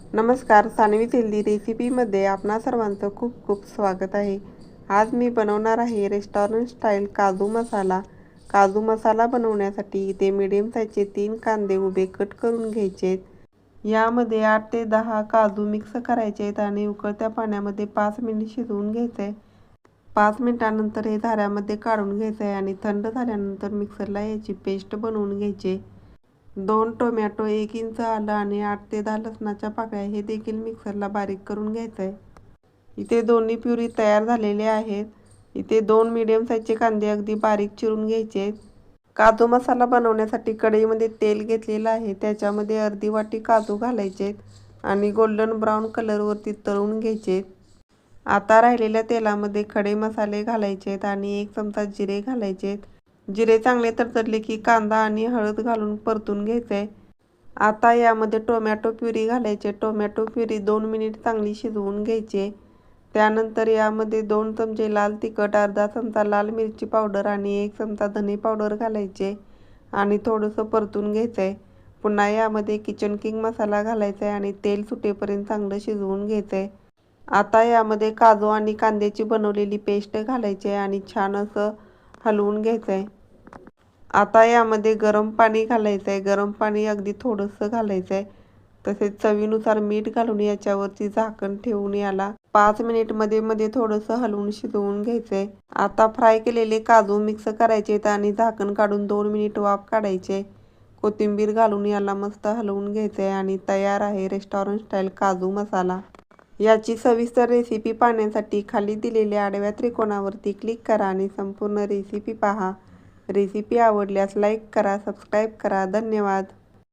नमस्कार, सानवी हेल्दी रेसिपीमध्ये आपणा सर्वांचं खूप खूप स्वागत आहे। आज मी बनवणार आहे रेस्टॉरंट स्टाईल काजू मसाला। काजू मसाला बनवण्यासाठी इथे मीडियम साईजचे 3 कांदे उभे कट करून घ्यायचे। यामध्ये 8 ते 10 काजू मिक्स करायचे आहेत आणि उकळत्या पाण्यामध्ये 5 मिनिट शिजवून घ्यायचे। 5 मिनिटांनंतर हे झाऱ्यामध्ये काढून घ्यायचे आणि थंड झाल्यानंतर मिक्सरला याची पेस्ट बनवून घ्यायची। 2 टोमॅटो, 1 इंच आलं आणि 8 ते 10 लसणाच्या पाकळ्या हे देखील मिक्सरला बारीक करून घ्यायचं आहे। इथे दोन्ही प्युरी तयार झालेले आहेत। इथे 2 मीडियम साईजचे कांदे अगदी बारीक चिरून घ्यायचे आहेत। काजू मसाला बनवण्यासाठी कढईमध्ये तेल घेतलेलं आहे, त्याच्यामध्ये अर्धी वाटी काजू घालायचे आणि गोल्डन ब्राऊन कलरवरती तळून घ्यायचे। आता राहिलेल्या तेलामध्ये खडे मसाले घालायचे आहेत आणि 1 चमचा जिरे घालायचे। जिरे चांगले तडतडले की कांदा आणि हळद घालून परतून घ्यायचे। आता यामध्ये टोमॅटो प्युरी घालायचे। टोमॅटो प्युरी 2 मिनिट चांगली शिजवून घ्यायची। त्यानंतर यामध्ये 2 चमचे लाल तिखट, अर्धा चमचा लाल मिरची पावडर आणि 1 चमचा धने पावडर घालायचे आणि थोडंसं परतून घ्यायचं। पुन्हा यामध्ये किचन किंग मसाला घालायचा आणि तेल सुटेपर्यंत चांगलं शिजवून घ्यायचं। आता यामध्ये काजू आणि कांद्याची बनवलेली पेस्ट घालायची आणि छान असं हलवून घ्यायचं। आता यामध्ये गरम पाणी घालायचं आहे। गरम पाणी अगदी थोडंसं घालायचं आहे। तसेच चवीनुसार मीठ घालून याच्यावरती झाकण ठेवून याला 5 मिनिट मध्ये थोडंसं हलवून शिजवून घ्यायचंय। आता फ्राय केलेले काजू मिक्स करायचे आणि झाकण काढून 2 मिनिट वाफ काढायचे। कोथिंबीर घालून याला मस्त हलवून घ्यायचंय आणि तयार आहे रेस्टॉरंट स्टाईल काजू मसाला। याची सविस्तर रेसिपी पाहण्यासाठी खाली दिलेल्या आडव्या त्रिकोणावरती क्लिक करा आणि संपूर्ण रेसिपी पहा। रेसिपी आवडल्यास लाईक करा, सबस्क्राईब करा। धन्यवाद।